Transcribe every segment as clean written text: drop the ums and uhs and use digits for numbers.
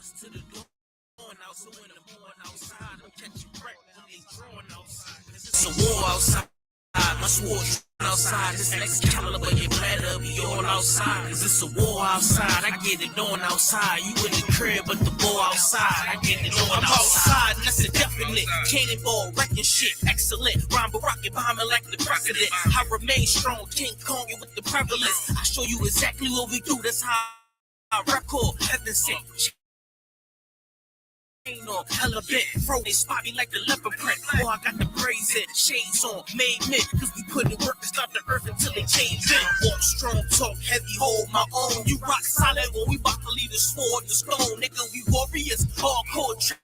dust to the dawn out, so when the morning outside, I'm catching wreck when they drawing outside. Cause it's a war outside. My sword outside, this next caliber, you better be all outside. Cause it's a war outside, I get it on outside. You in the crib, but the ball outside, I get it on outside. And that's a definite cannonball, wrecking shit, excellent. Rhyme rocket bombing like the president. I remain strong, King Kong with the prevalence. I show you exactly what we do, that's how I record, heaven sent. On hella bit, fro they spot me like the leopard print. Boy, I got the brazen shades on, made men, cause we put in work to stop the earth until they change in. Walk strong, talk heavy, hold my own. You rock solid when we bout to leave the sword, the stone. Nigga, we warriors, hardcore track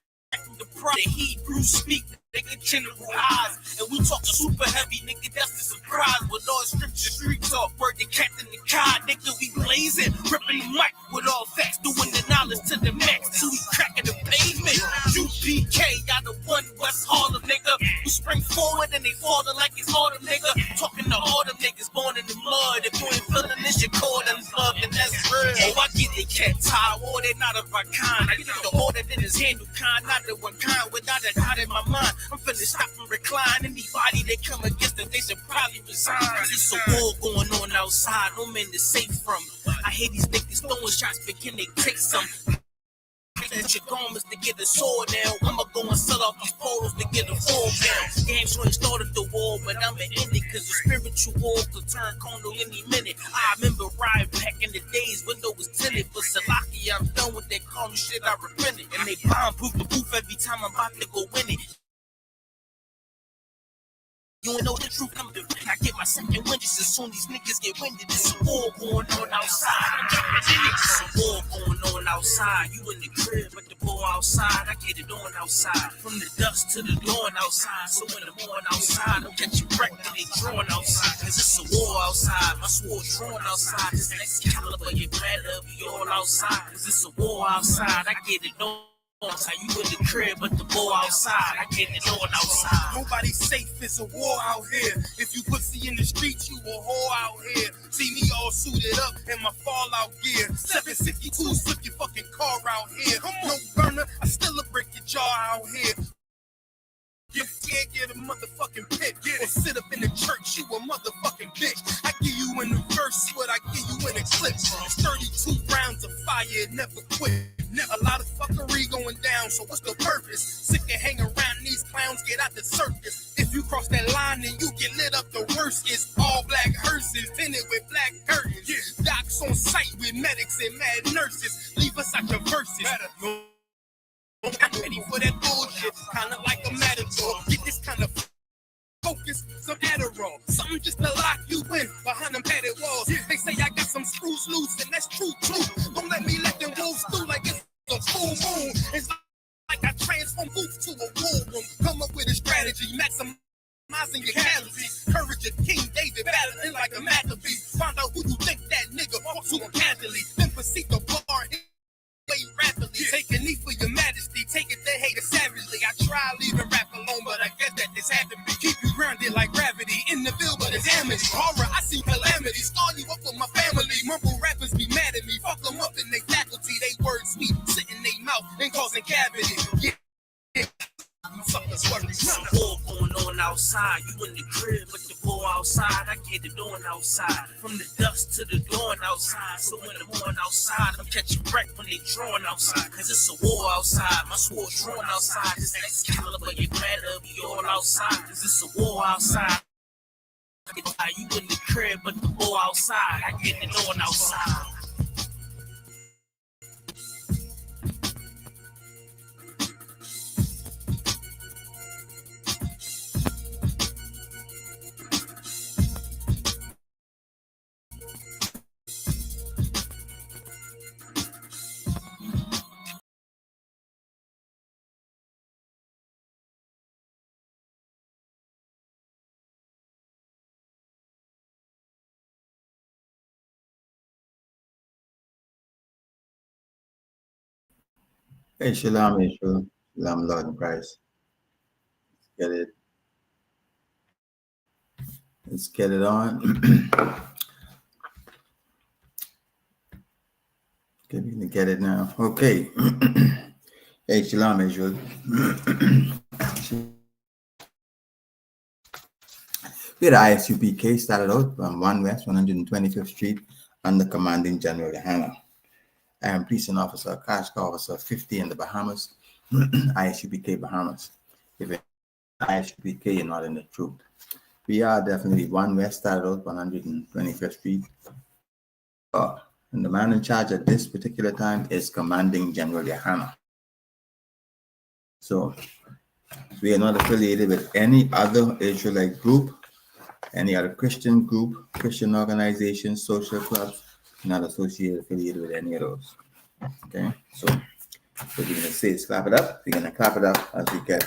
the pride. The Hebrew speak, nigga, general eyes. And we talking super heavy, nigga, that's the surprise. With all scripture, street talk, word the captain, the cod. Nigga, we blazing, ripping the mic with all facts, doing the knowledge to the max. Till we cracking the pavement. UPK, y'all the one West Harlem, nigga. We spring forward and they falling like it's autumn, nigga. Talking to all them niggas born in the mud. If you ain't feeling this, you call them love, and that's real. Oh, I get they cat tie, or they not of my kind. I get the order that is handle kind, not the one kind. Without a doubt in my mind, I'm finna stop and recline. Anybody that come against them, they should probably resign. It's a war going on outside, no man is safe from. I hear these niggas throwing shots, but can they take some? That your garments to get a sword now. I'ma go and sell off these polos to get a fall down. Games ain't started the war, but I'ma end it. Cause the spiritual war could turn condo any minute. I remember riding back in the days, window was tinted. But Salaki, I'm done with that calm shit, I repented. And they bomb-proof the booth every time I'm about to go win it. You ain't know the truth, I get my second wind just as soon these niggas get winded. There's a war going on outside. I'm jumping in it. There's a war going on outside. You in the crib, but the ball outside. I get it on outside. From the dust to the dawn outside. So when the morning outside, I'm catching wreck when they drawing outside. Cause it's a war outside. My sword drawn outside. This next caliber, you better be all outside. Cause it's a war outside. I get it on. How you in the crib, but the ball outside. I get it on outside. Nobody's safe, it's a war out here. If you pussy in the streets, you a whore out here. See me all suited up in my fallout gear. 762, slip your fucking car out here. No burner, I still a break your jaw out here. You can't get a motherfucking pit or sit up in the church, you a motherfucking bitch. I give you in the verse what I give you in a clip. It's 32 rounds of fire, it never quit. A lot of fuckery going down, so what's the purpose? Sick of hanging around these clowns, get out the circus. If you cross that line, then you get lit up the worst. It's all black hearses, tinted with black curtains. Yeah. Docs on site with medics and mad nurses. Leave us out your verses. I'm ready for that bullshit, kinda like a matador. Get this kind of focus, some Adderall, something just to lock you in behind them padded walls. They say I got some screws loose, and that's true too. Don't let me let them wolves through like it's a full moon. It's like I transform boots to a war room. Come up with a strategy, maximizing your calories. Courage of King David, battling like a Maccabee. Find out who you think that nigga walks to him casually. Then proceed to bar him way rapidly. Take a knee for your majesty, take it to hate it savagely. I try leaving rap alone, but I guess that this had to be. Keep you grounded like gravity in the field, but it's damage. Horror, I see calamity. Scar you up with my family. Mumble rappers be mad at me. Fuck them up in they faculty. They words sweet, sit in they mouth and causing cavity. Yeah. Suckers worry. There's a war going on outside. You in the crib, but the ball outside. I get it on outside. From the dust to the dawn outside. So when the morning outside, I'm catching wreck when they drawing outside. Cause it's a war outside. My sword drawn outside. This next caliber, you better be all outside. Cause it's a war outside. You in the crib, but the ball outside. I get it on outside. Hey, Shalom, Yeshua. Shalom, Lord in Christ. Get it. Let's get it on. Give me the Get it now. Okay. Hey, shalom, Israel. We had ISUPK started out on 1 West 125th Street under Commanding General Yohana. I am Police Officer, Cash Officer 50 in the Bahamas, ISUPK Bahamas. If it's ISUPK, you're not in the truth. We are definitely 1 West started out 125th Street. And the man in charge at this particular time is Commanding General Yohana. So we are not affiliated with any other Israelite group, any other Christian group, Christian organization, social clubs, not affiliated with any of those. Okay, so what we're gonna say is clap it up. We're gonna clap it up as we're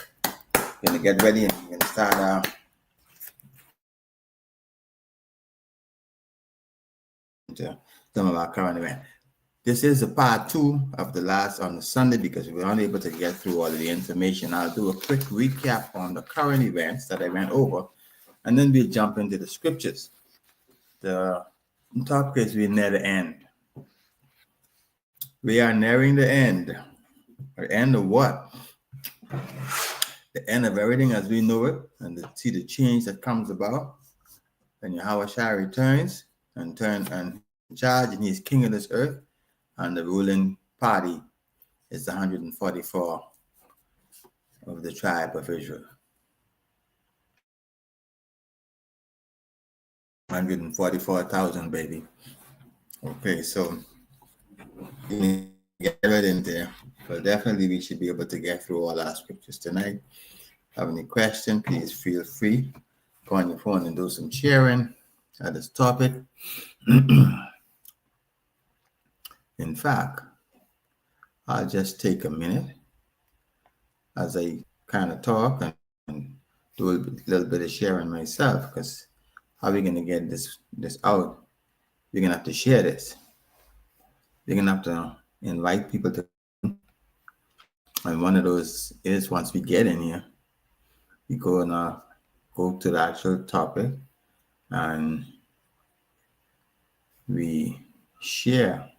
gonna get ready, and we're gonna start some of our current event. This is a part 2 of the last on the Sunday because we were unable to get through all of the information. I'll do a quick recap on the current events that I went over, and then we'll jump into the scriptures. The topic is we're near the end. We are nearing the end. The end of what? The end of everything as we know it, and to see the change that comes about. When Yahweh Shai returns and charge, and he's king of this earth, and the ruling party is the 144 of the tribe of Israel. 144,000, baby. Okay, so get right in there. But definitely we should be able to get through all our scriptures tonight. Have any question, please feel free. Go on your phone and do some sharing at this topic. In fact, I'll just take a minute as I kind of talk and do a little bit of sharing myself, because how are we going to get this out? You're going to have to share this. You're going to have to invite people to. And one of those is, once we get in here, we go to the actual topic and we share.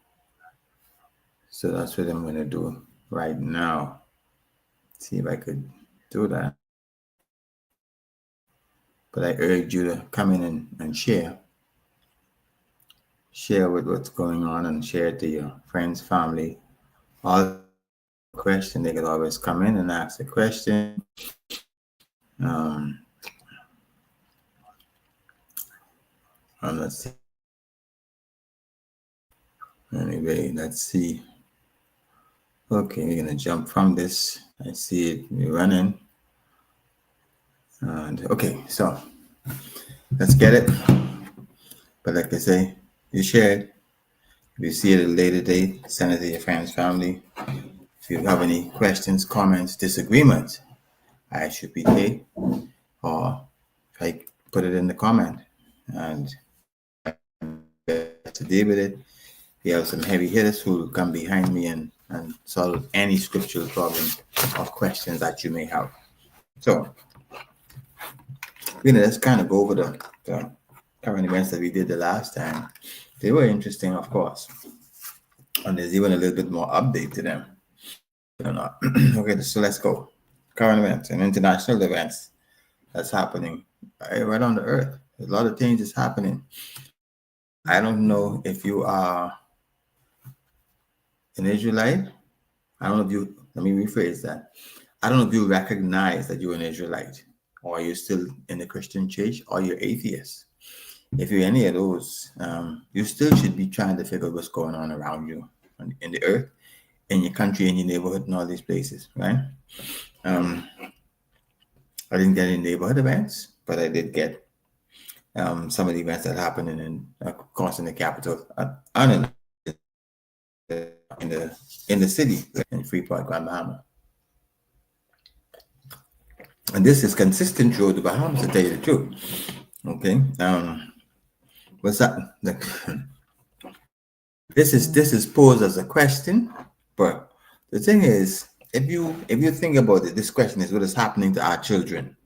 So that's what I'm going to do right now. See if I could do that. But I urge you to come in and share. Share with what's going on and share it to your friends, family. All question, they could always come in and ask a question. Let's see. Anyway, let's see. Okay, we're gonna jump from this. I see it running. And okay, so let's get it. But like I say, you share it. If you see it at a later date, send it to your friends, family. If you have any questions, comments, disagreements, ISUPK, or I put it in the comment and to deal with it. We have some heavy hitters who will come behind me and solve any scriptural problem or questions that you may have. So, let's kind of go over the current events that we did the last time. They were interesting, of course. And there's even a little bit more update to them. Okay, so let's go. Current events and international events that's happening right on the earth. A lot of things is happening. I don't know if you are an Israelite. I don't know if you, let me rephrase that. I don't know if you recognize that you're an Israelite, or you're still in the Christian church, or you're atheist. If you're any of those, you still should be trying to figure out what's going on around you in the earth, in your country, in your neighborhood, and all these places, right? I didn't get any neighborhood events, but I did get some of the events that happened of course, in the capital, and in the city, in Freeport, Grand Bahama. And this is consistent throughout the Bahamas, to tell you the truth. Okay, what's that? This is posed as a question, but the thing is, if you think about it, this question is what is happening to our children.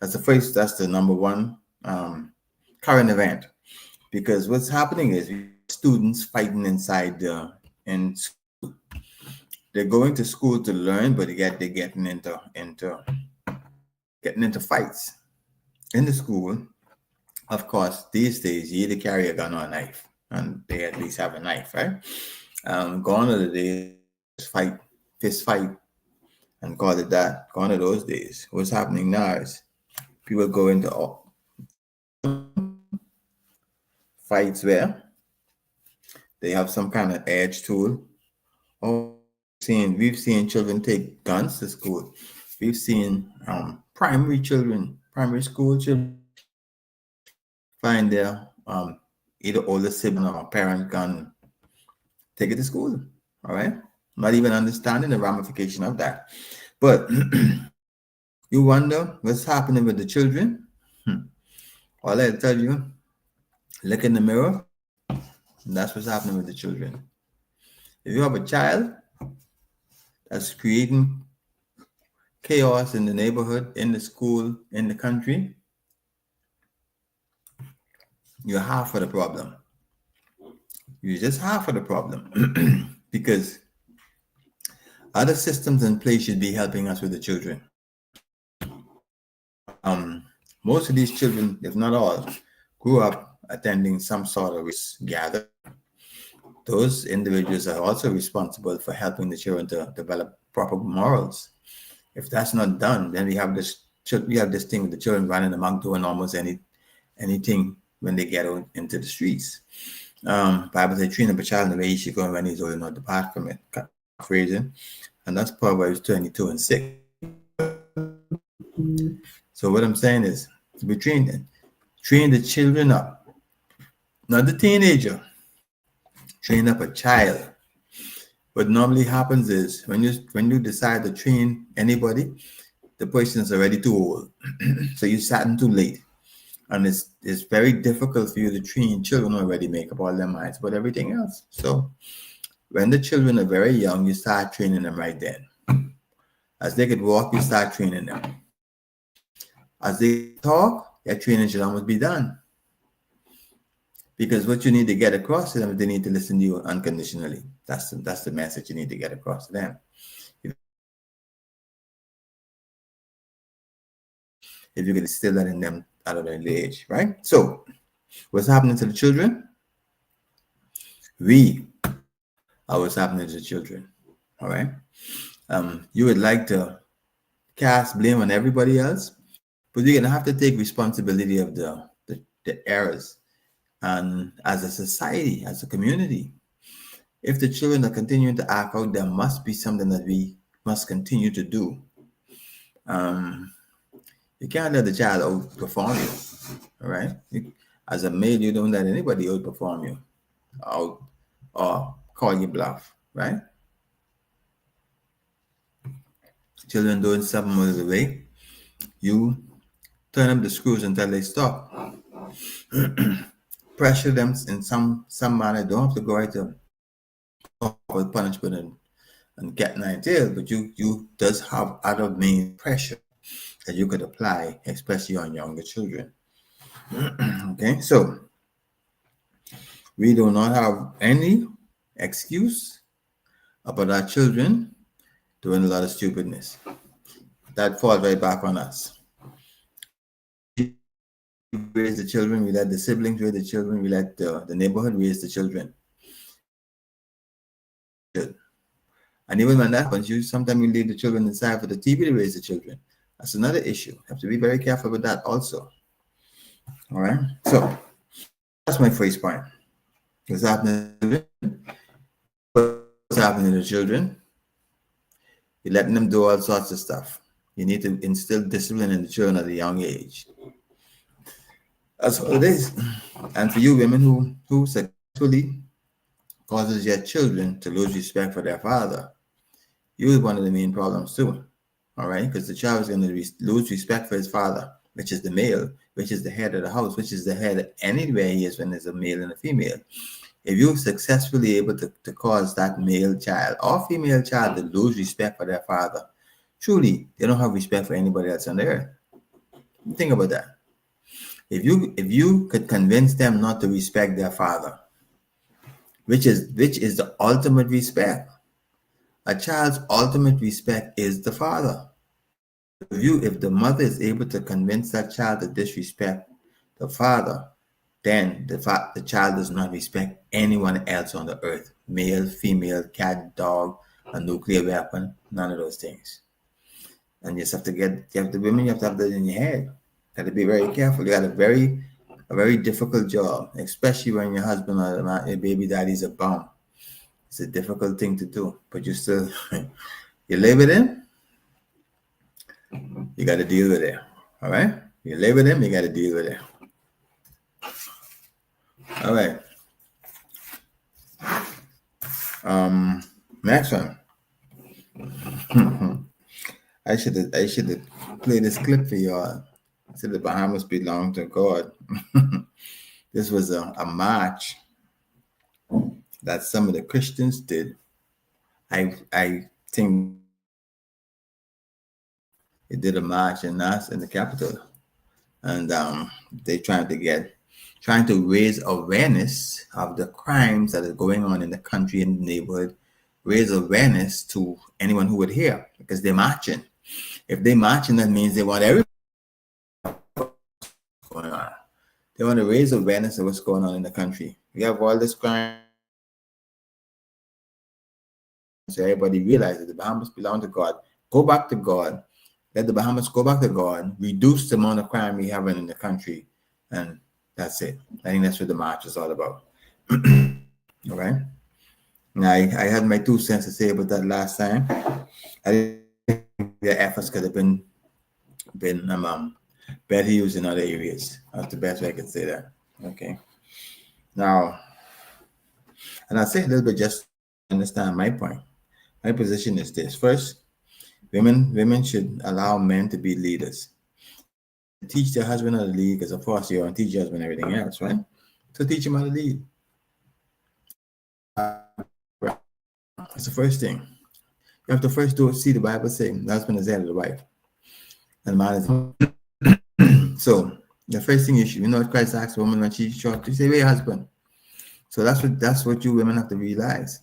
That's the number one current event, because what's happening is students fighting inside the in school. They're going to school to learn, but they're getting into fights in the school. Of course, these days you either carry a gun or a knife, and they at least have a knife, right? Gone are the days fist fight, and call it that. Gone are those days. What's happening now is people go into fights where they have some kind of edge tool. Or we've seen children take guns to school. We've seen primary school children find their either older sibling or parent gun, take it to school. All right, not even understanding the ramification of that. But you wonder what's happening with the children. All I tell you, look in the mirror, and that's what's happening with the children. If you have a child that's creating chaos in the neighborhood, in the school, in the country, you're half of the problem. You're just half of the problem because other systems in place should be helping us with the children. Most of these children, if not all, grew up attending some sort of gathering. Those individuals are also responsible for helping the children to develop proper morals. If that's not done, then we have this thing with the children running amok doing almost anything when they get out into the streets. Bible says, train up a child in the way he should go, and when he's old enough to depart from it. Phrasing, and that's Proverbs 22:6. So what I'm saying is, to be train the children up, not the teenager. Train up a child. What normally happens is when you decide to train anybody, the person is already too old. So you starting too late. And it's very difficult for you to train children who already make up all their minds about everything else. So when the children are very young, you start training them right then. As they could walk, you start training them. As they talk, your training should almost be done. Because what you need to get across to them is they need to listen to you unconditionally. That's the message you need to get across to them. If you can instill that in them at an early age, right? So, what's happening to the children? We are what's happening to the children, all right? You would like to cast blame on everybody else, but you're going to have to take responsibility of the errors. And as a society, as a community, if the children are continuing to act out, there must be something that we must continue to do. You can't let the child outperform you, all right? As a male, you don't let anybody outperform you or call you bluff, right? Children doing something out of the way, you turn up the screws until they stop. Pressure them in some manner. Don't have to go right to punishment and get 9 tails, but you does have other main pressure that you could apply, especially on younger children. Okay, so we do not have any excuse about our children doing a lot of stupidness. That falls right back on us. We raise the children, we let the siblings raise the children, we let the neighborhood raise the children. And even when that happens, sometimes you leave the children inside for the TV to raise the children. That's another issue. You have to be very careful with that also. All right. So that's my first point. What's happening to the children? You're letting them do all sorts of stuff. You need to instill discipline in the children at a young age. That's what it is. And for you women who successfully causes your children to lose respect for their father, you are one of the main problems too. All right, because the child is going to lose respect for his father, which is the male, which is the head of the house, which is the head anywhere he is when there's a male and a female. If you're successfully able to cause that male child or female child to lose respect for their father, truly, they don't have respect for anybody else on the earth. Think about that. If you could convince them not to respect their father, which is the ultimate respect. A child's ultimate respect is the father. If the mother is able to convince that child to disrespect the father, then the child does not respect anyone else on the earth. Male, female, cat, dog, a nuclear weapon, none of those things. And you have to have that in your head. You have to be very careful. You got a very difficult job, especially when your husband or your baby daddy's a bum. It's a difficult thing to do, but you still, you live with him, you got to deal with it. All right? You live with him, you got to deal with it. All right. Next one. I should have played this clip for y'all. I said the Bahamas belong to God. This was a march that some of the Christians did. I think they did a march in the capital, and they trying to raise awareness of the crimes that are going on in the country and the neighborhood, raise awareness to anyone who would hear, because they're marching. If they're marching, that means they want everyone going on. They want to raise awareness of what's going on in the country. We have all this crime. So everybody realizes the Bahamas belong to God. Go back to God. Let the Bahamas go back to God. Reduce the amount of crime we have in the country. And that's it. I think that's what the march is all about. All right. Now, I had my 2 cents to say about that last time. I think their efforts could have been better used in other areas. That's the best way I could say that. Okay. Now, and I'll say a little bit just to understand my point. My position is this. First, women should allow men to be leaders. Teach their husband how to lead, because of course you want to teach your husband everything else, right? So teach him how to lead. That's the first thing. You have to first see the Bible say the husband is head of the wife, and the man is. So the first thing you know what Christ asked a woman when she shot, she say, "Where your husband?" So that's what you women have to realize.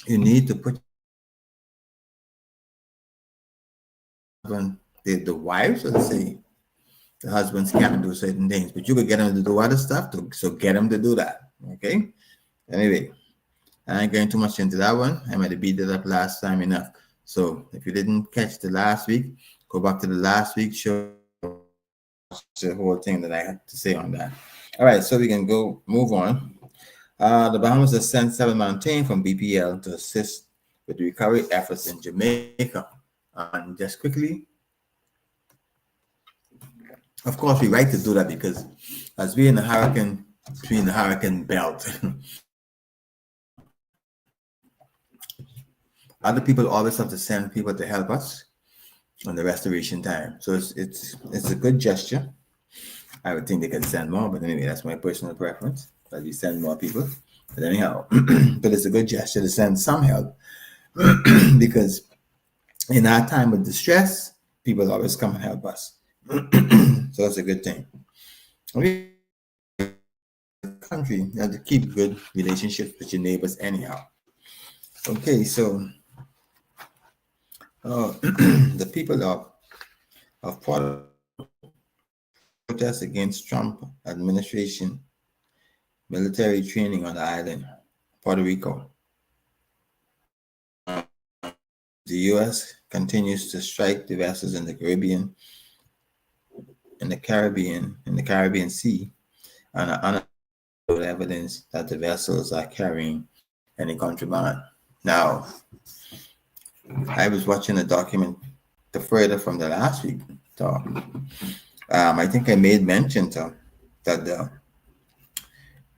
You need to put the wives, let's say, the husbands can't do certain things, but you could get them to do other stuff, so get them to do that. Okay. Anyway, I ain't going too much into that one. I might have beat it up last time enough. So if you didn't catch the last week, go back to the last week show, the whole thing that I had to say on that. All right, so we can move on. The Bahamas has sent 7-man team from BPL to assist with the recovery efforts in Jamaica. And just quickly, of course, we like to do that because as we're in the hurricane belt, other people always have to send people to help us on the restoration time. So it's a good gesture. I would think they could send more, but anyway, that's my personal preference, that we send more people. But anyhow, but it's a good gesture to send some help because in our time of distress, people always come and help us. So that's a good thing. Country, you have to keep good relationships with your neighbors anyhow. Okay, so the people of Puerto protest against Trump administration military training on the island, Puerto Rico. The U.S. continues to strike the vessels in the Caribbean Sea and evidence that the vessels are carrying any contraband. Now, I was watching a document further from the last week talk. I think I made mention to that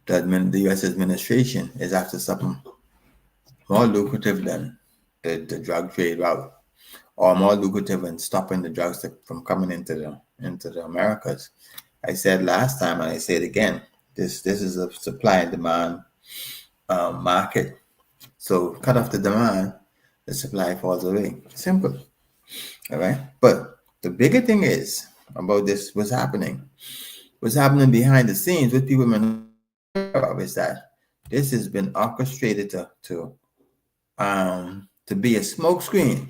the U.S. administration is after something more lucrative than the drug trade route, or more lucrative than stopping the drugs from coming into the Americas. I said last time, and I say it again, this is a supply and demand market. So cut off the demand, the supply falls away. Simple. All right. But the bigger thing is about this, what's happening behind the scenes, what people may know about is that this has been orchestrated to be a smokescreen.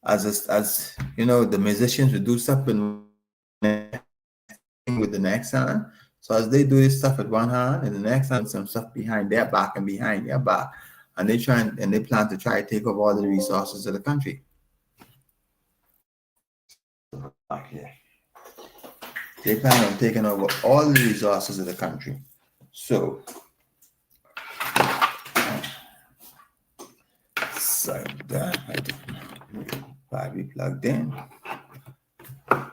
As you know, the musicians would do stuff with the next hand. So as they do this stuff with one hand, and the next hand some stuff behind their back and behind their back, and they plan to try to take over all the resources of the country. Okay. They plan on taking over all the resources of the country. So that battery plugged in.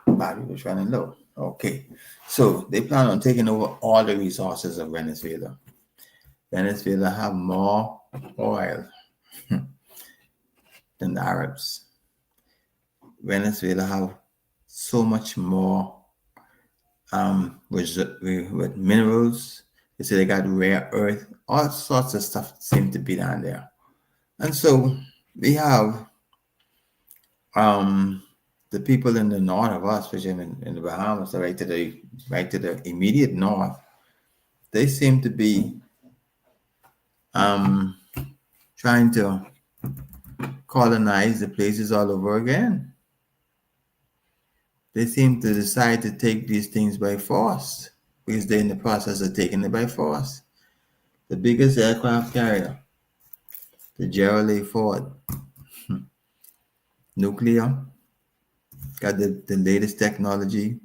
Battery was running low. Okay. So they plan on taking over all the resources of Venezuela. Venezuela have more oil than the Arabs. Venezuela have so much more with minerals. They say they got rare earth, all sorts of stuff seem to be down there. And so we have the people in the north of us, which in the Bahamas, right to the immediate north, they seem to be trying to colonize the places all over again. They seem to decide to take these things by force because they're in the process of taking it by force. The biggest aircraft carrier, the Gerald A. Ford, nuclear, got the latest technology,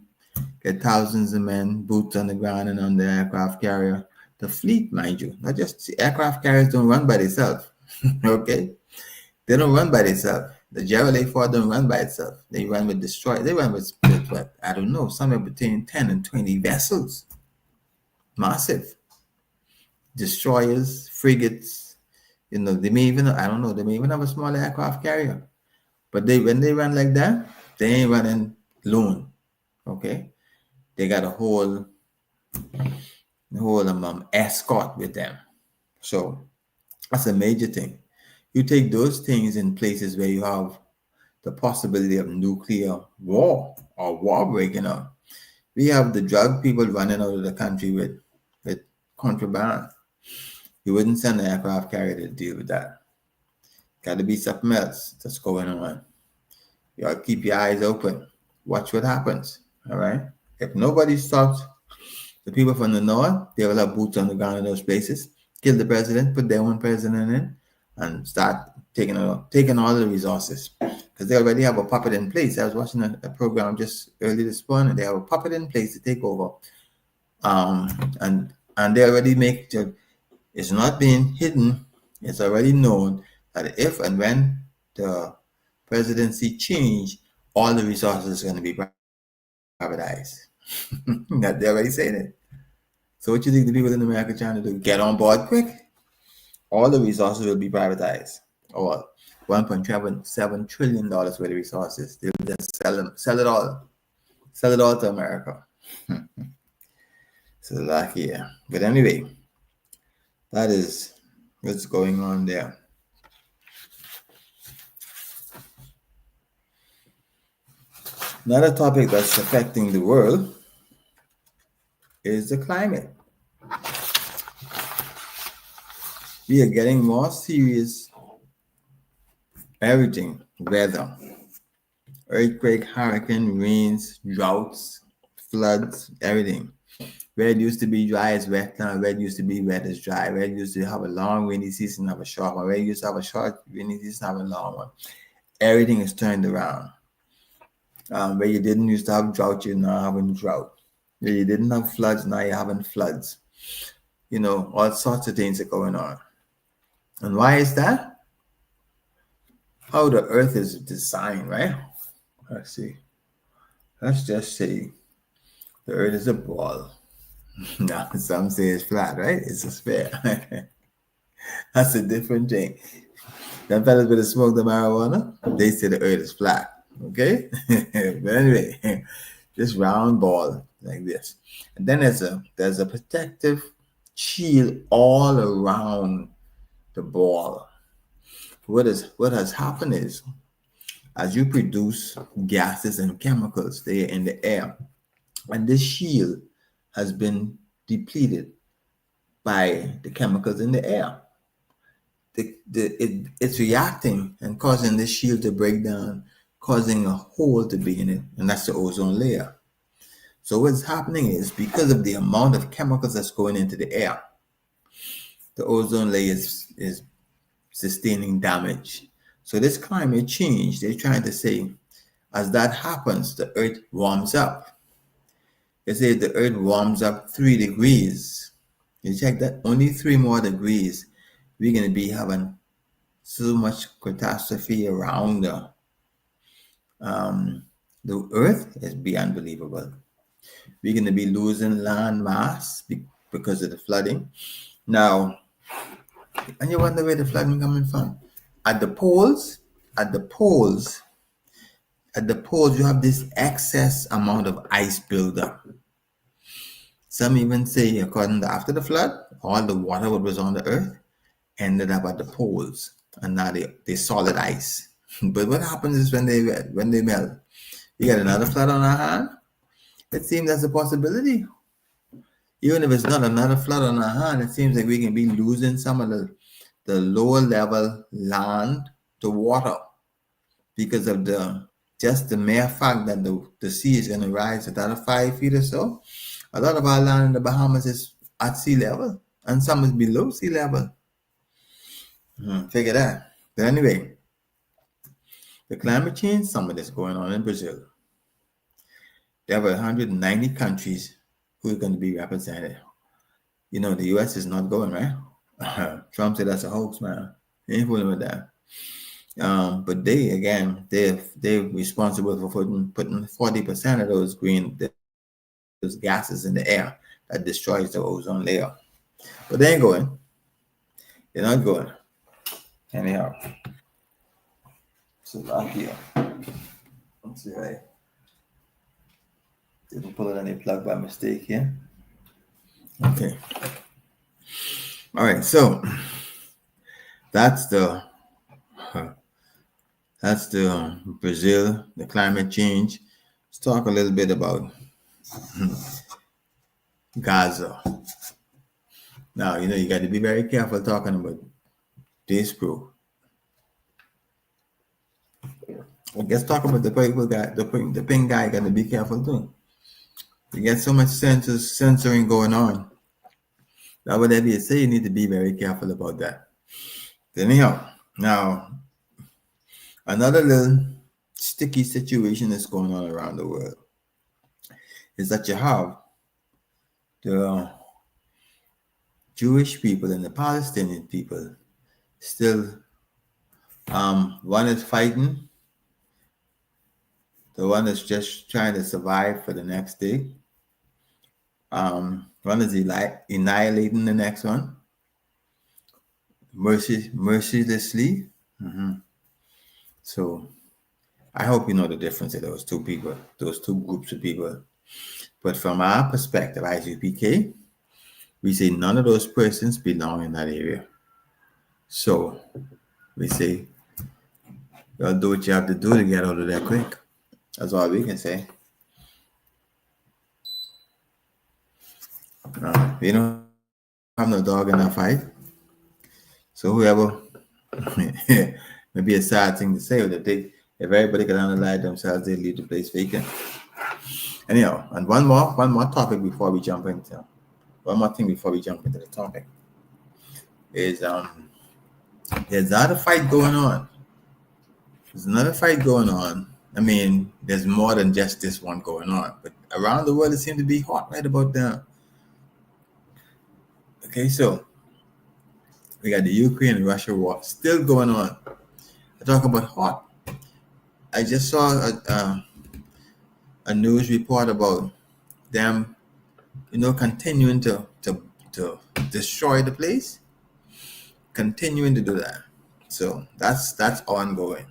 got thousands of men, boots on the ground and on the aircraft carrier. The fleet, mind you, not just aircraft carriers don't run by themselves, okay? They don't run by themselves. The Gerald A. Ford don't run by itself. They run with destroyers. They run with what? I don't know, somewhere between 10 and 20 vessels. Massive. Destroyers, frigates, they may even, I don't know, they may even have a small aircraft carrier. But when they run like that, they ain't running alone. Okay? They got a whole escort with them. So that's a major thing. You take those things in places where you have the possibility of nuclear war or war breaking out. We have the drug people running out of the country with contraband. You wouldn't send an aircraft carrier to deal with that. Got to be something else that's going on. You got to keep your eyes open. Watch what happens. All right? If nobody stops the people from the north, they will have boots on the ground in those places. Kill the president, put their own president in, and start taking all the resources. Because they already have a puppet in place. I was watching a program just early this morning. They have a puppet in place to take over. And they already it's not being hidden. It's already known that if and when the presidency change, all the resources are going to be privatized. That they're already saying it. So what you think the people in America are trying to do? Get on board quick. All the resources will be privatized. All $1.7 trillion worth of resources. They'll just sell it all to America. So lucky, yeah. But anyway, that is what's going on there. Another topic that's affecting the world is the climate. We are getting more serious. Everything, weather, earthquake, hurricane, rains, droughts, floods, everything. Where it used to be dry is wet now. Where it used to be wet is dry. Where it used to have a long rainy season, have a short one. Where it used to have a short rainy season, have a long one. Everything is turned around. Where you didn't used to have drought, you're now having drought. Where you didn't have floods, now you're having floods. You know, all sorts of things are going on. And why is that? How the earth is designed, right? Let's see. Let's just say the earth is a ball. Now, some say it's flat, right? It's a sphere. That's a different thing. Them fellas with the smoke the marijuana, they say the earth is flat. Okay? But anyway, this round ball like this. And then there's a protective shield all around the ball. What has happened is, as you produce gases and chemicals, they are in the air, and this shield has been depleted. by the chemicals in the air. It's reacting and causing the shield to break down, causing a hole to be in it, and that's the ozone layer. So what's happening is, because of the amount of chemicals that's going into the air, the ozone layer is sustaining damage. So this climate change, they're trying to say, as that happens, the earth warms up. They say the earth warms up 3 degrees. You check that, only 3 more degrees, we're going to be having so much catastrophe around the earth. It's be unbelievable. We're going to be losing land mass because of the flooding. Now, and you wonder where the flooding coming from. At the poles, you have this excess amount of ice buildup. Some even say, according to after the flood, all the water that was on the earth ended up at the poles, and now they solid ice. But what happens is when they melt, you get another flood on our hand. It seems that's a possibility. Even if it's not another flood on our hand, it seems like we can be losing some of the lower level land to water because of just the mere fact that the sea is going to rise another 5 feet or so. A lot of our land in the Bahamas is at sea level, and some is below sea level. Figure that. But anyway, the climate change summit is going on in Brazil. There were 190 countries who are going to be represented. You know, the U.S. is not going, right? Trump said that's a hoax, man. He ain't fooling with that. But they're responsible for putting 40% of those gases in the air that destroys the ozone layer. But they ain't going. They're not going. Anyhow. So back here. Let's see, I didn't pull it any plug by mistake here. Okay. All right, so that's the Brazil, the climate change. Let's talk a little bit about Gaza. Now, you got to be very careful talking about this group. Let's talk about the people guy, the pink guy. Got to be careful too. You get so much censoring going on. That whatever you say, you need to be very careful about that. Anyhow, now another little sticky situation that's going on around the world is that you have the Jewish people and the Palestinian people still. One is fighting. The one is just trying to survive for the next day. One is annihilating the next one. Mercilessly. So I hope you know the difference of those two people, those two groups of people. But from our perspective, IGPK, we say none of those persons belong in that area. So we say, you'll do what you have to do to get out of there quick. That's all we can say. We don't have no dog in that fight. So whoever, maybe a sad thing to say, but if everybody could analyze themselves, they leave the place vacant. Anyhow, and one more topic before we jump into the topic is there's another fight going on. There's another fight going on. I mean, there's more than just this one going on, but around the world it seems to be hot right about now. Okay, so we got the Ukraine and Russia war still going on. I talk about hot. I just saw a news report about them, continuing to destroy the place, continuing to do that. So that's ongoing.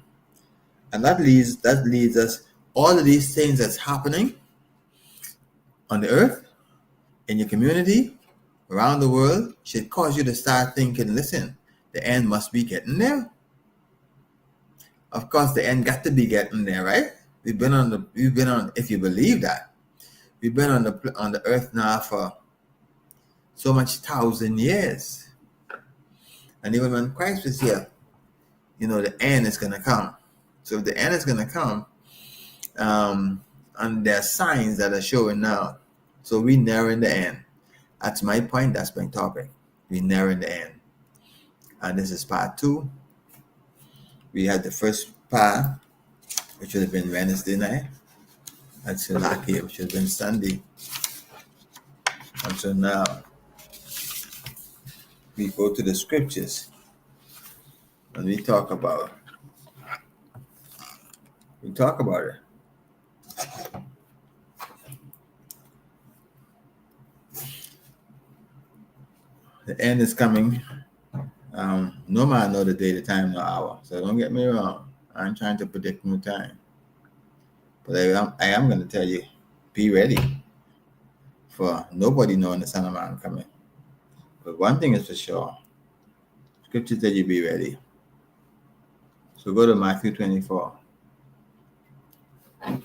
And that leads us, all of these things that's happening on the earth, in your community, around the world, should cause you to start thinking, listen, the end must be getting there. Of course, the end got to be getting there, right? We've been on, if you believe that, we've been on the earth now for so much 1,000 years. And even when Christ was here, the end is going to come. So if the end is going to come, and there are signs that are showing now. So we nearing the end. That's my point. That's my topic. We nearing the end. And this is part 2. We had the first part, which would have been Wednesday night. And Silaki, which would have been Sunday. And so now we go to the scriptures. And we talk about it. The end is coming. No man know the day, the time, no hour. So don't get me wrong. I'm trying to predict no time. But I am going to tell you, be ready. For nobody knowing the Son of Man coming. But one thing is for sure. Scripture tell you be ready. So go to Matthew 24. And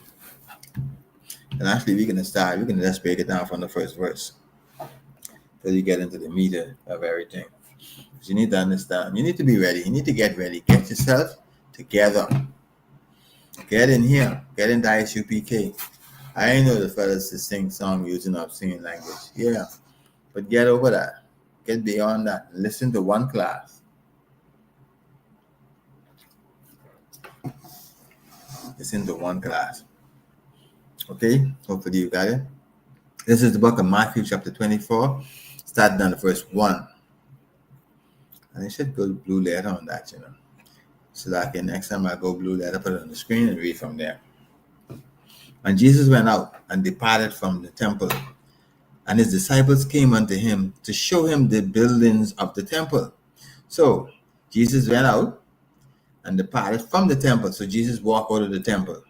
actually we're going to just break it down from the first verse. Till you get into the meat of everything. So you need to understand. You need to be ready. You need to get ready. Get yourself together. Get in here. Get in the ISUPK. I know the fellas to sing song using obscene language. Yeah. But get over that. Get beyond that. Listen to one class. Listen to one class. Okay? Hopefully you got it. This is the book of Matthew chapter 24. Starting on the verse 1. And I should go blue letter on that, So that next time I go blue letter, put it on the screen and read from there. And Jesus went out and departed from the temple. And his disciples came unto him to show him the buildings of the temple. So Jesus went out and departed from the temple. So Jesus walked out of the temple.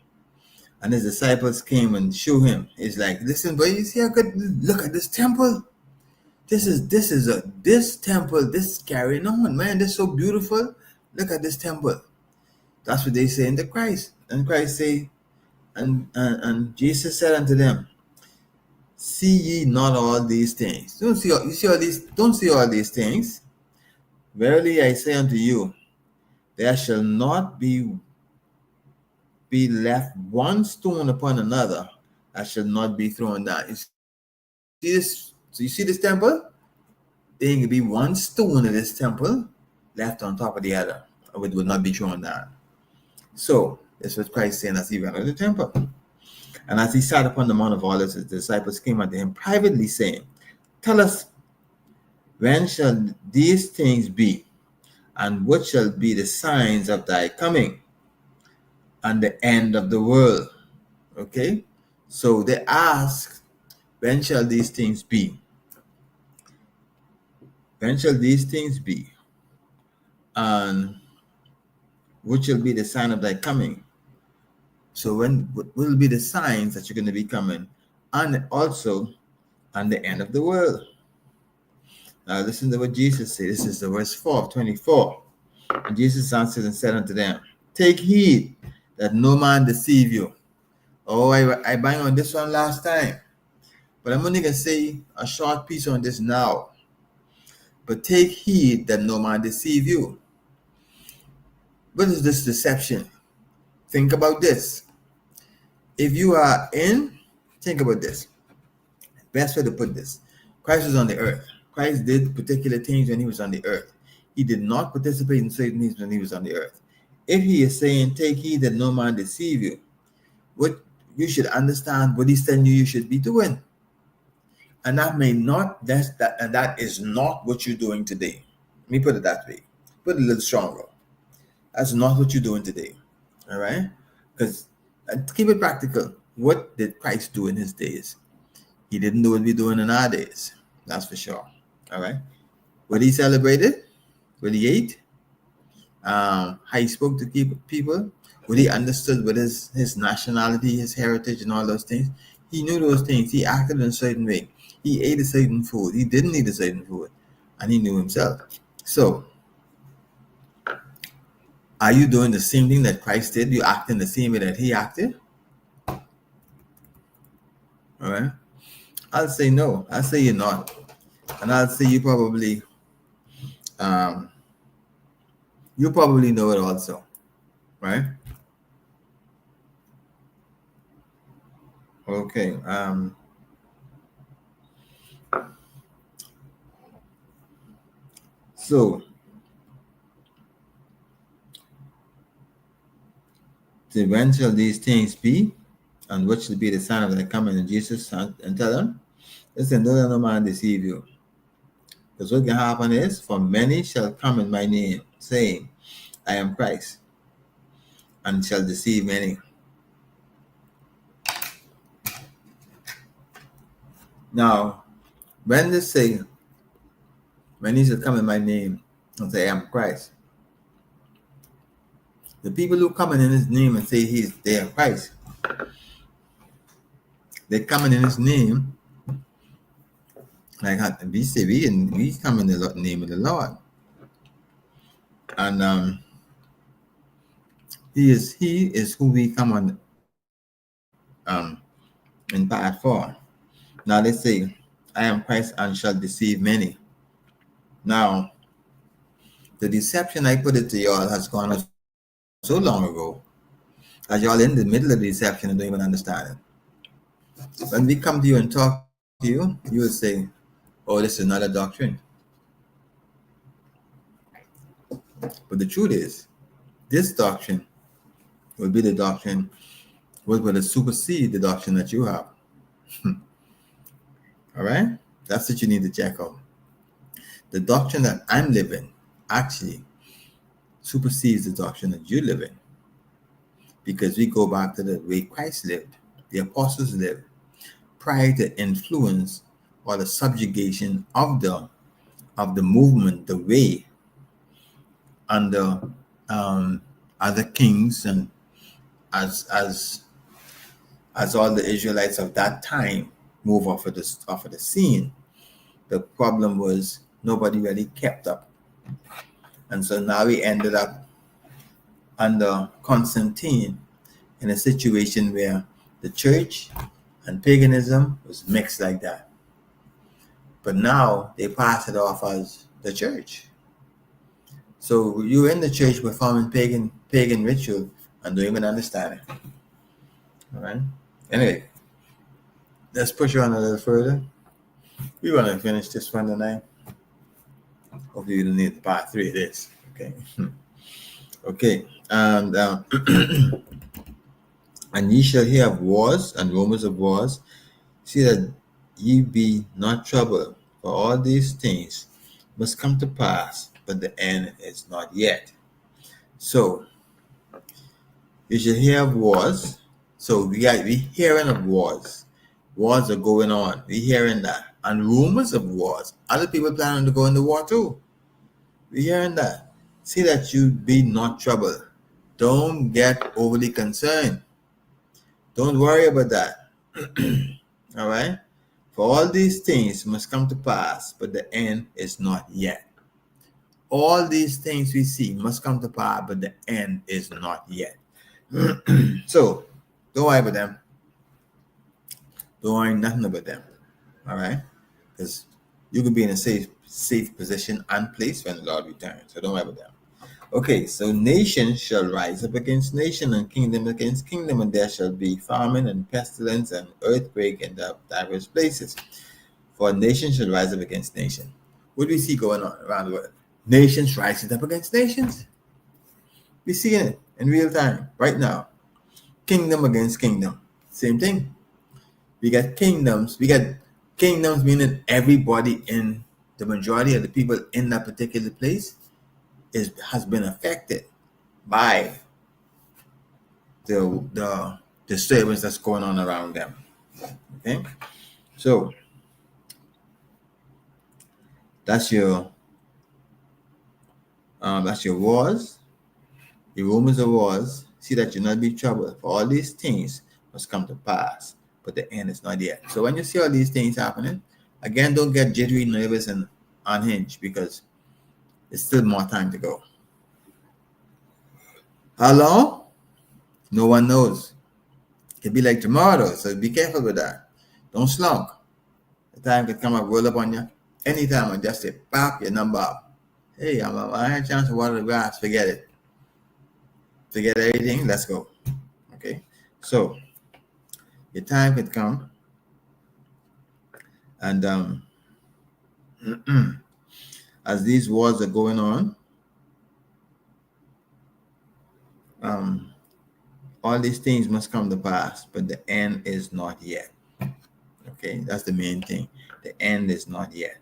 And his disciples came and showed him. He's like, listen, boy, you see how good, look at this temple. This temple, this is carrying on, man. This is so beautiful. Look at this temple. That's what they say unto Christ. And Christ say, and Jesus said unto them, see ye not all these things? Don't see all these things. Verily I say unto you, there shall not be left one stone upon another that shall not be thrown down. You see this? So you see this temple? There ain't gonna be one stone in this temple left on top of the other. It would not be thrown down. So that's what Christ saying as he went out of the temple. And as he sat upon the Mount of Olives, his disciples came unto him privately, saying, tell us, when shall these things be? And what shall be the signs of thy coming and the end of the world? Okay? So they ask, when shall these things be? When shall these things be? And what shall be the sign of thy coming? So what will be the signs that you're going to be coming? And also on the end of the world. Now listen to what Jesus said. This is the verse 4 of 24. And Jesus answered and said unto them, take heed that no man deceive you. Oh, I bang on this one last time. But I'm only going to say a short piece on this now. But take heed that no man deceive you. What is this deception? Think about this. If you are think about this. Best way to put this. Christ was on the earth. Christ did particular things when he was on the earth. He did not participate in certain things when he was on the earth. If he is saying, take heed that no man deceive you, what you should understand what he's telling you should be doing. And that is not what you're doing today. Let me put it that way. Put it a little stronger. That's not what you're doing today. All right? Because keep it practical. What did Christ do in his days? He didn't do what we're doing in our days. That's for sure. All right? What he celebrated? What he ate? How he spoke to people? What he understood with his nationality, his heritage, and all those things? He knew those things. He acted in a certain way. He ate a certain food. He didn't eat a certain food. And he knew himself. So, are you doing the same thing that Christ did? You acting the same way that he acted? All right. I'll say no. I'll say you're not. And I'll say you probably know it also, right? Okay. So when shall these things be? And what shall be the sign of the coming of Jesus? And tell them, listen, don't let no man deceive you. Because what can happen is, for many shall come in my name, saying, I am Christ, and shall deceive many. Now, when they say, many shall come in my name, and say, I am Christ, the people who come in his name and say they are Christ, they coming in his name, like we say, we come in the name of the Lord. And he is who we come on in part 4. Now they say, I am Christ and shall deceive many. Now, the deception, I put it to y'all, has gone on so long ago that y'all in the middle of the deception and don't even understand it. When we come to you and talk to you, you will say, oh, this is not a doctrine. But the truth is, this doctrine will be the doctrine will supersede the doctrine that you have. All right? That's what you need to check out. The doctrine that I'm living actually supersedes the doctrine that you live in. Because we go back to the way Christ lived, the apostles lived, prior to influence or the subjugation of the movement, the way, under other kings, and as all the Israelites of that time move off of the scene. The problem was nobody really kept up, and so now we ended up under Constantine in a situation where the church and paganism was mixed like that. But now they pass it off as the church. So you're in the church performing pagan ritual and don't even understand it. All right. Anyway, let's push on a little further. We want to finish this one tonight. Hopefully you don't need part 3 of this. Okay. Okay. And and ye shall hear of wars and rumors of wars. See that ye be not troubled, for all these things must come to pass, but the end is not yet. So you shall hear of wars. So we hearing of wars. Wars are going on. We hearing that. And rumors of wars. Other people planning to go into war too. We hearing that. See that you be not troubled. Don't get overly concerned. Don't worry about that. All right? For all these things must come to pass, but the end is not yet. All these things we see must come to pass, but the end is not yet. So, don't worry about them. Don't worry nothing about them. All right? Because you can be in a safe position and place when the Lord returns. So don't worry about them. Okay, so nation shall rise up against nation and kingdom against kingdom, and there shall be famine and pestilence and earthquake in the diverse places. For nation shall rise up against nation. What do we see going on around the world? Nations rising up against nations. We see it in real time right now. Kingdom against kingdom. Same thing. We got kingdoms. Meaning everybody in the majority of the people in that particular place has been affected by the disturbance that's going on around them. Okay, so that's your wars, your rumors of wars. See that you not be troubled, for all these things must come to pass, but the end is not yet. So when you see all these things happening, again, don't get jittery, nervous, and unhinged, because there's still more time to go. How long? No one knows. It could be like tomorrow, so be careful with that. Don't slunk. The time could come up, roll up on you Anytime I just say, pop, your number up. Hey, I had a chance to water the grass. Forget it. Forget everything. Let's go. Okay. So your time could come, and as these wars are going on, all these things must come to pass, but the end is not yet. Okay, that's the main thing. The end is not yet.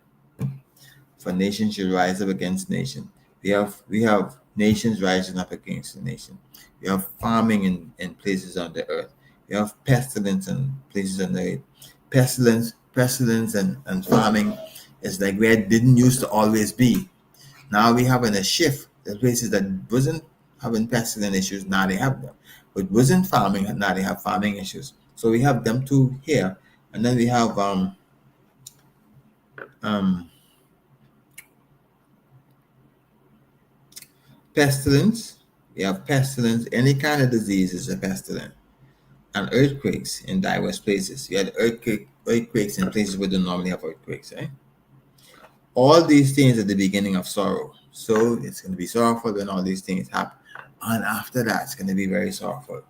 For nation should rise up against nation. We have nations rising up against the nation. We have farming in places on the earth. We have pestilence in places on the earth. Pestilence and farming is like where it didn't used to always be. Now we having a shift. The places that wasn't having pestilence issues, now they have them. But wasn't farming, and now they have farming issues. So we have them two here. And then we have pestilence. We have pestilence. Any kind of disease is a pestilence. And earthquakes in diverse places. You had earthquakes in places where they normally have earthquakes, right? All these things are the beginning of sorrow. So it's going to be sorrowful when all these things happen. And after that, it's going to be very sorrowful.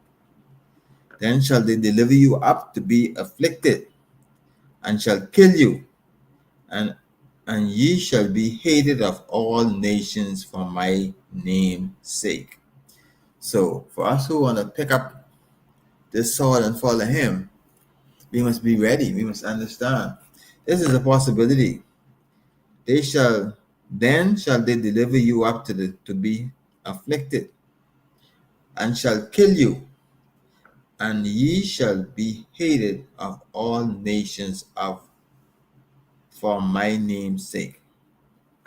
Then shall they deliver you up to be afflicted, and shall kill you, and ye shall be hated of all nations for my name's sake. So for us who want to pick up this sword and follow him, we must be ready. We must understand this is a possibility. Then shall they deliver you up to be afflicted, and shall kill you, and ye shall be hated of all nations for my name's sake.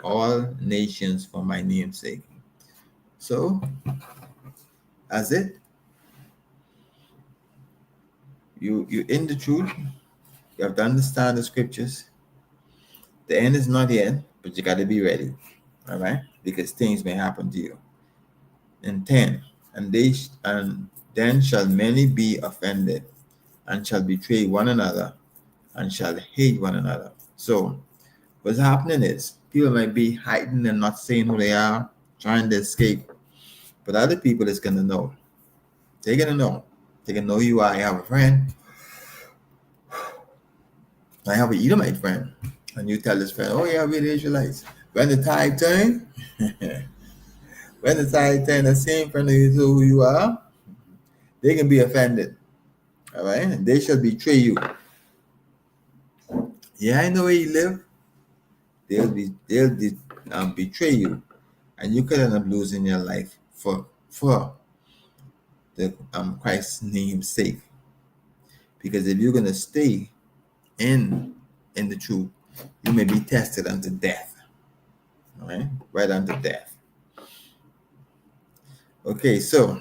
All nations for my name's sake. So, that's it. You in the truth. You have to understand the scriptures. The end is not yet, but you got to be ready. All right? Because things may happen to you. And 10, and then shall many be offended, and shall betray one another, and shall hate one another. So what's happening is people might be hiding and not saying who they are, trying to escape. But other people is going to know. They're going to know. They can know you are. I have a friend. I have an Edomite friend. And you tell this friend, oh yeah, we're the Israelites. When the tide turn, the same friend who know who you are, they can be offended. All right? And they shall betray you. Yeah, I know where you live. They'll betray you. And you could end up losing your life for the Christ's name's sake. Because if you're gonna stay in the truth, you may be tested unto death. All right? Right unto death. Okay, so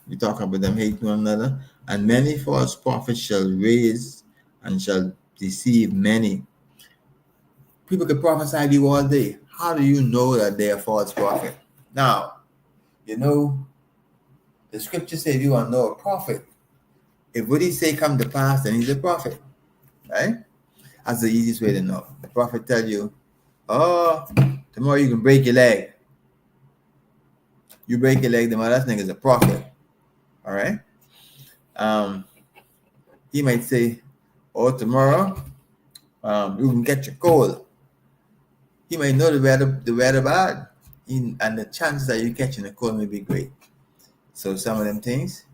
we talk about them hating one another, and many false prophets shall raise and shall deceive many. People can prophesy to you all day. How do you know that they're a false prophet? Now, you know, the scripture says you want to know a prophet. If what he say come to pass, then he's a prophet. Right? That's the easiest way to know. The prophet tell you, oh, tomorrow you can break your leg. You break your leg, tomorrow that nigga's a prophet. All right? He might say, oh, tomorrow you can catch a cold. He might know the weather bad, and the chances that you catching a cold may be great. So some of them things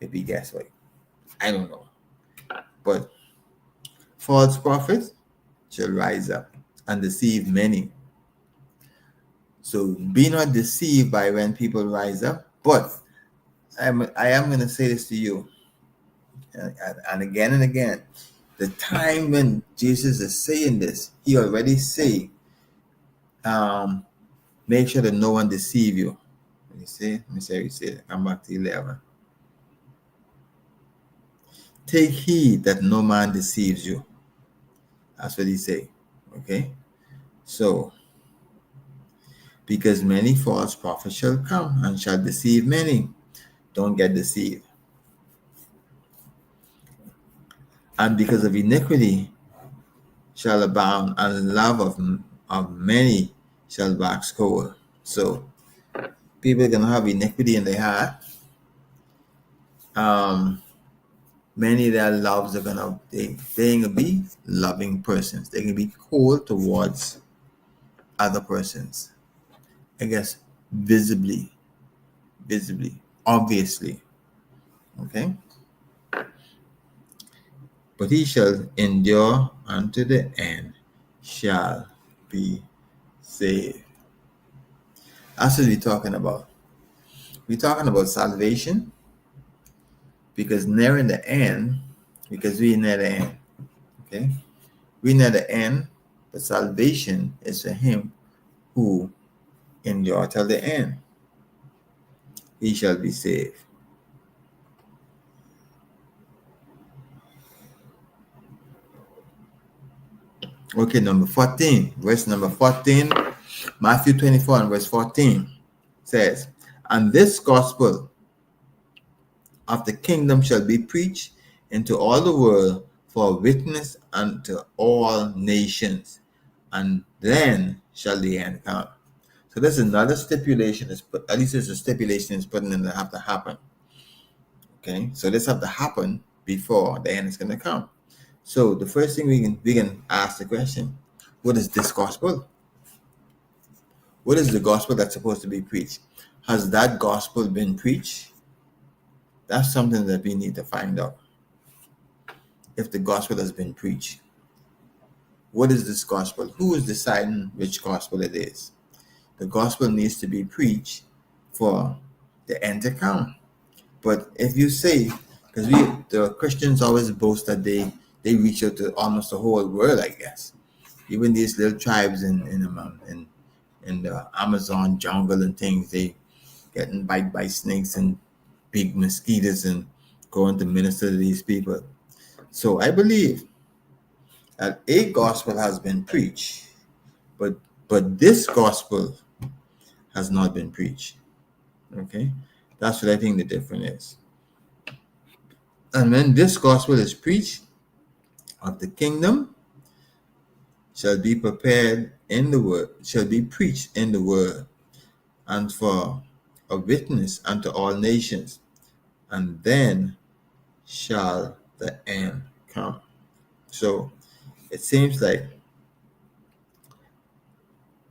may be guesswork. I don't know. But false prophets shall rise up and deceive many. So be not deceived by when people rise up. But I am going to say this to you, and again and again. The time when Jesus is saying this, he already say, make sure that no one deceive you. Let me say, come back to 11. Take heed that no man deceives you. That's what he say. Okay? So, because many false prophets shall come and shall deceive many. Don't get deceived. And because of iniquity shall abound, and love of of many shall wax cold. So people are gonna have iniquity in their heart. Many of their loves are they're gonna be loving persons. They're gonna be cold towards other persons. I guess visibly, obviously. Okay. But he shall endure unto the end, shall be saved. That's what we're talking about. We're talking about salvation because nearing the end, because we're near the end. Okay? We're near the end, but salvation is for him who endure till the end. He shall be saved. Okay, number 14, verse number 14, Matthew 24 and verse 14 says, and this gospel of the kingdom shall be preached into all the world for a witness unto all nations, and then shall the end come. So there's another stipulation, at least there's a stipulation is put in that have to happen. Okay, so this have to happen before the end is going to come. So the first thing we can ask the question, what is this gospel? What is the gospel that's supposed to be preached? Has that gospel been preached? That's something that we need to find out. If the gospel has been preached, what is this gospel? Who is deciding which gospel it is? The gospel needs to be preached for the end to come. But if you say, because the Christians always boast that they reach out to almost the whole world, I guess. Even these little tribes in the Amazon jungle and things, they getting bite by snakes and big mosquitoes and going to minister to these people. So I believe that a gospel has been preached, but this gospel has not been preached. Okay, that's what I think the difference is. And when this gospel is preached, of the kingdom shall be prepared in the word, shall be preached in the word, and for a witness unto all nations, and then shall the end come. So it seems like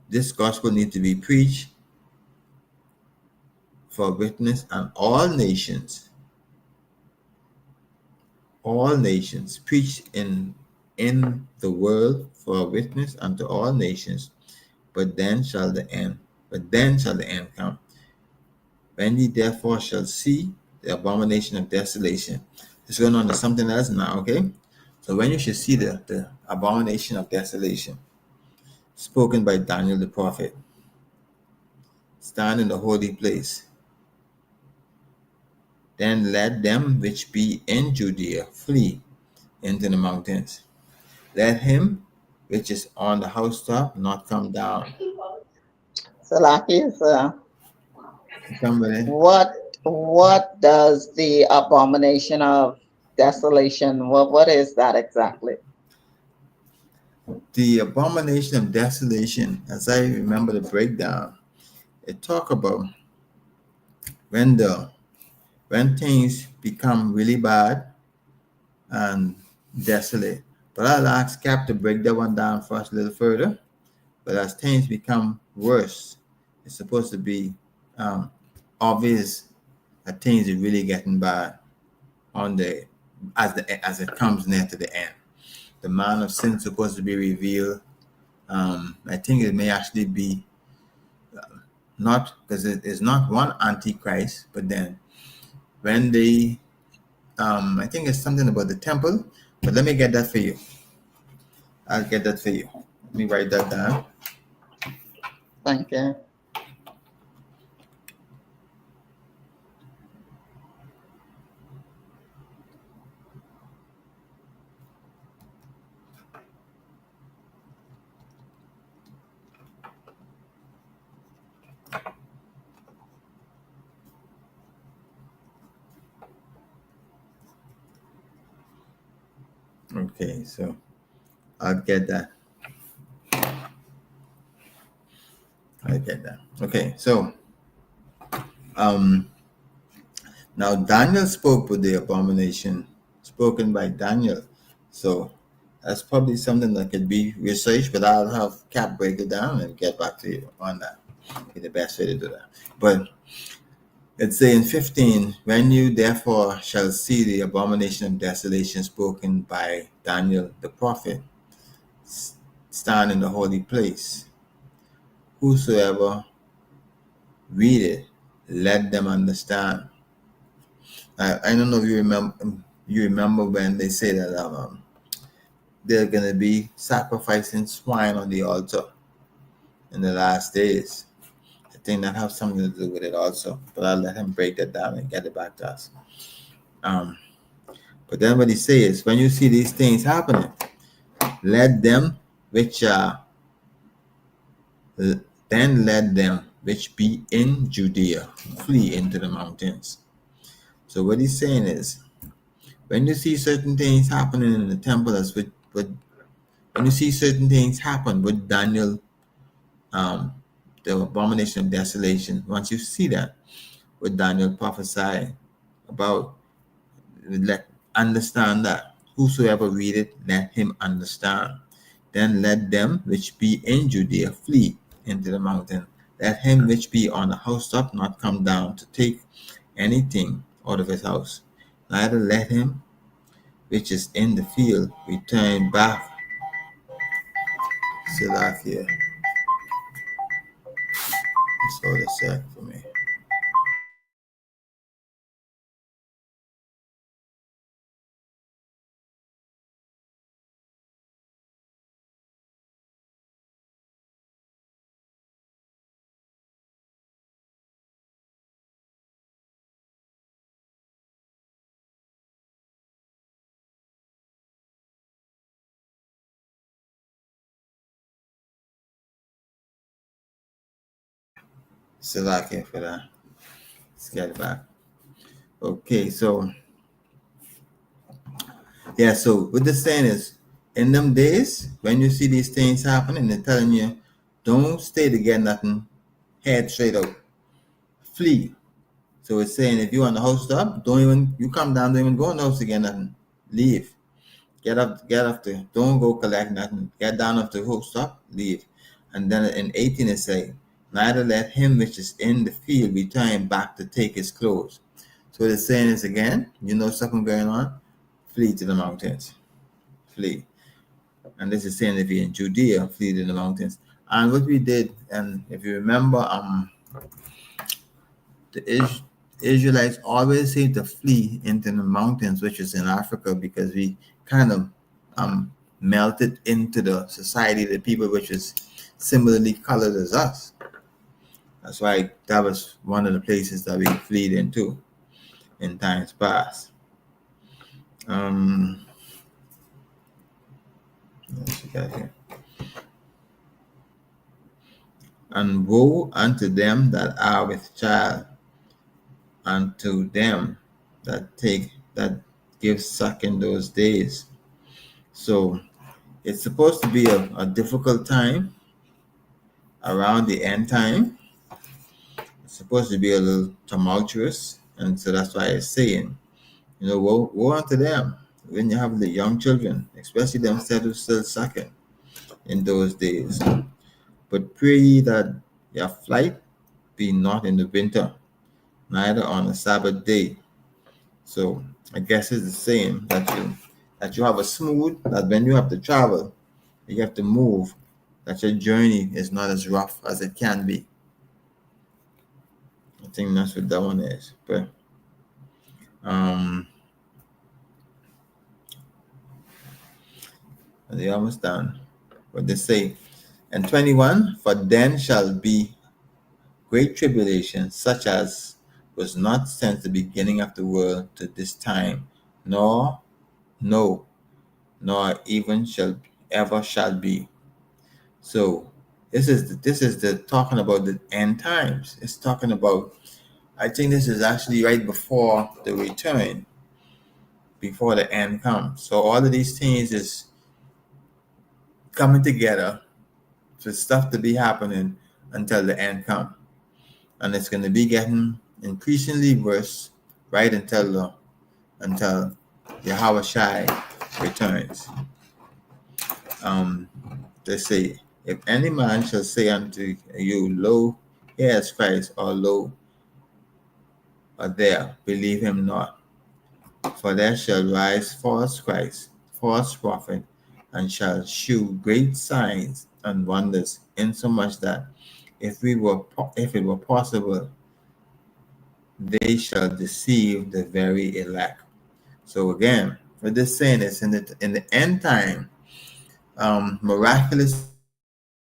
this gospel needs to be preached for witness and all nations, preached in the world for a witness unto all nations, but then shall the end come. When ye therefore shall see the abomination of desolation. It's going on to something else now, okay? So when you should see the abomination of desolation, spoken by Daniel the prophet, stand in the holy place, then let them which be in Judea flee into the mountains. Let him which is on the housetop not come down. Salaki, Somebody, what does the abomination of desolation, what is that exactly? the abomination of desolation, as I remember the breakdown, it talk about when things become really bad and desolate. But I'll ask Cap to break that one down for us a little further. But as things become worse, it's supposed to be obvious that things are really getting bad as it comes near to the end. The man of sin is supposed to be revealed. I think it may actually be not, because it is not one antichrist, but then when they I think it's something about the temple, but let me get that for you. I'll get that for you. Let me write that down. Thank you. Okay, so I'll get that. I get that. Okay, so now Daniel spoke with the abomination spoken by Daniel. So that's probably something that could be researched, but I'll have Cap break it down and get back to you on that. Be the best way to do that. But it's saying 15, when you therefore shall see the abomination of desolation spoken by Daniel the prophet stand in the holy place, whosoever read it, let them understand. I don't know if you remember when they say that they're gonna be sacrificing swine on the altar in the last days. I think that has something to do with it also, but I'll let him break that down and get it back to us. But then what he says, when you see these things happening, let them which be in Judea flee into the mountains. So what he's saying is, when you see certain things happening in the temple, when you see certain things happen with Daniel, the abomination of desolation, once you see that, with Daniel prophesying about, understand that whosoever readeth, let him understand. Then let them which be in Judea flee into the mountain. Let him which be on the housetop not come down to take anything out of his house. Neither let him which is in the field return back. Salakia. Just hold a sec for me. Salakia for that. Let's get it back. Okay, so yeah, so what they're saying is, in them days, when you see these things happening, they're telling you, don't stay to get nothing, head straight out, flee. So it's saying, if you on the house up, you come down, don't even go in the house to get nothing, leave. Get up there, don't go collect nothing, get down off the house up, leave. And then in 18 it say, neither let him which is in the field return back to take his clothes. So what it's saying is, again, you know something going on, flee to the mountains. Flee. And this is saying, if you're in Judea, flee to the mountains. And what we did, and if you remember, the Israelites always seem to flee into the mountains, which is in Africa, because we kind of melted into the society of the people which is similarly colored as us. That's why that was one of the places that we fled into in times past. Let's see that here. And woe unto them that are with child, unto them that give suck in those days. So it's supposed to be a difficult time around the end time. It's supposed to be a little tumultuous, and so that's why it's saying, woe unto them when you have the young children, especially them who still sucking in those days. But pray ye that your flight be not in the winter, neither on a Sabbath day. So I guess it's the same that you have a smooth, that when you have to travel, you have to move, that your journey is not as rough as it can be. I think that's what that one is. But they almost done. But they say, and 21, for then shall be great tribulation, such as was not since the beginning of the world to this time, nor even shall be. So this is the talking about the end times. It's talking about, I think this is actually right before the return, before the end comes. So all of these things is coming together for stuff to be happening until the end comes. And it's going to be getting increasingly worse right until Yahweh Shai returns. They say, if any man shall say unto you, lo, here is Christ, or lo, or there, believe him not. For there shall rise false Christ, false prophet, and shall shew great signs and wonders, insomuch that if it were possible, they shall deceive the very elect. So again, what this saying is in the end time, miraculous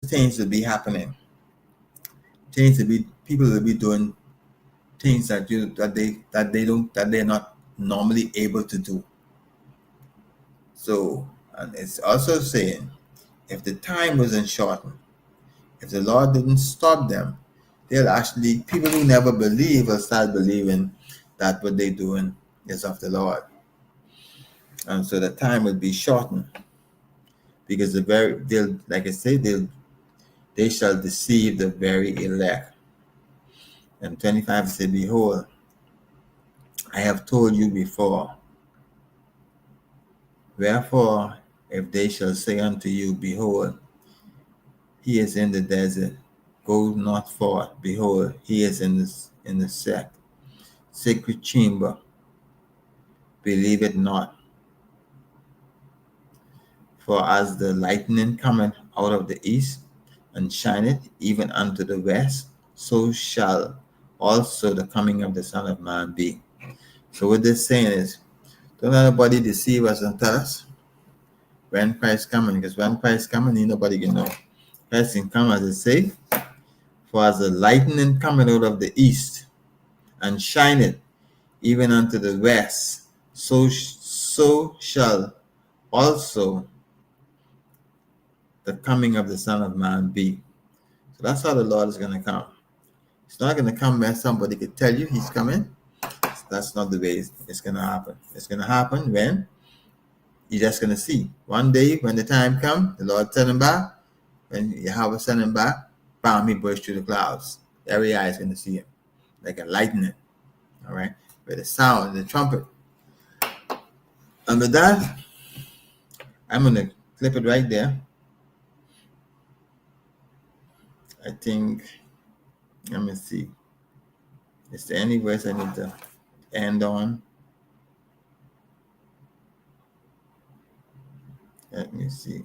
things will be happening. People will be doing things that they're not normally able to do. So, and it's also saying, if the time wasn't shortened, if the Lord didn't stop them, people who never believe will start believing that what they're doing is of the Lord. And so the time will be shortened, because they shall deceive the very elect. And 25 said, behold, I have told you before. Wherefore, if they shall say unto you, behold, he is in the desert, go not forth. Behold, he is in the sacred chamber, believe it not. For as the lightning cometh out of the east, and shineth even unto the west, so shall also the coming of the Son of Man be. So what they're saying is, don't let nobody deceive us and tell us when Christ is coming, because when Christ is coming, nobody can know. Christ can come, as it say, for as the lightning cometh out of the east, and shineth even unto the west, so shall also the coming of the Son of Man be. So that's how the Lord is going to come. It's not going to come where somebody could tell you he's coming. That's not the way it's going to happen. It's going to happen when you're just going to see. One day when the time comes, the Lord send him back. When Yahweh send him back, bam, he burst through the clouds. Every eye is going to see him like a lightning. All right? With the sound, the trumpet. And with that, I'm going to clip it right there. I think, let me see. Is there any verse I need to end on? Let me see.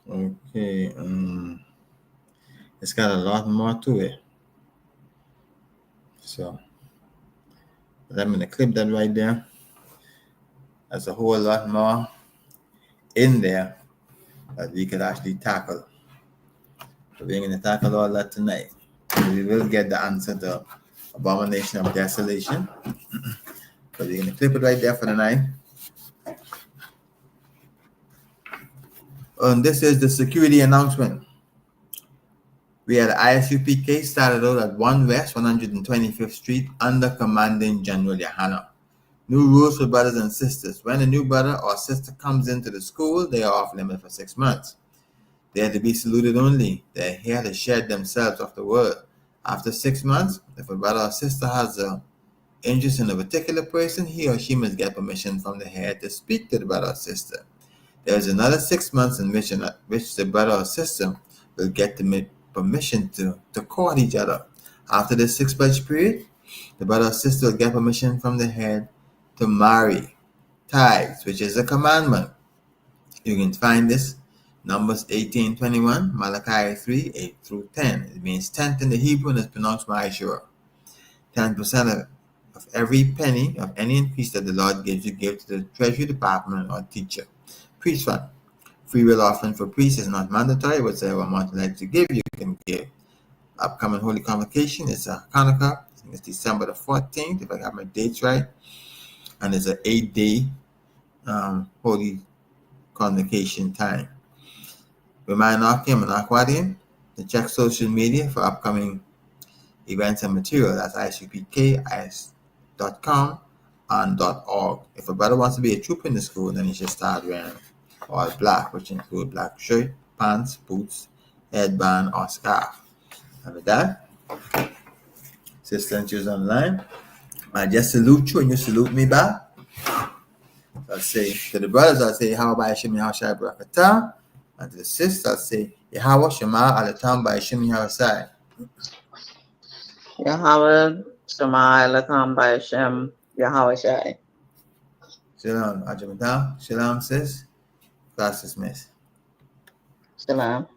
Okay, it's got a lot more to it. So, I'm going to clip that right there. There's a whole lot more in there that we could actually tackle. So we're going to tackle all that tonight. We will get the answer to abomination of desolation. So we're going to clip it right there for the night. And this is the security announcement. We had ISUPK started out at 1 West 125th Street under Commanding General Yahanna. New rules for brothers and sisters. When a new brother or sister comes into the school, they are off limit for 6 months. They are to be saluted only. They are here to shed themselves of the word. After 6 months, if a brother or sister has an interest in a particular person, he or she must get permission from the head to speak to the brother or sister. There is another 6 months in which the brother or sister will get permission to court each other. After the 6 month period, the brother or sister will get permission from the head to marry. Tithes, which is a commandment. You can find this Numbers 18:21, Malachi 3:8 through 10. It means tenth in the Hebrew and is pronounced Ma'ashur. 10% of every penny of any increase that the Lord gives you, give to the treasury department or teacher. Priest fund. Free will offering for priests is not mandatory. Whatever amount you'd like to give, you can give. Upcoming Holy Convocation is Hanukkah. I think it's December the 14th, if I got my dates right. And it's an 8-day Holy Convocation time. Remind Akim and Aquadian to check social media for upcoming events and material. That's ISUPK, IS.com, and.org. If a brother wants to be a troop in the school, then he should start wearing all black, which include black shirt, pants, boots, headband, or scarf. And with that, sister and choose online, I just salute you and you salute me back. I'll say to the brothers, I'll say, how about Shimi Hashai Barakatah? And to the sisters, I'll say, Yahweh Shema Alatam by Shimi Harasai. Yahweh Shema Elatam by Hashem Yahweh Shai. Shalom, Ajamata. Shalom, sis. Class dismissed. Shalom.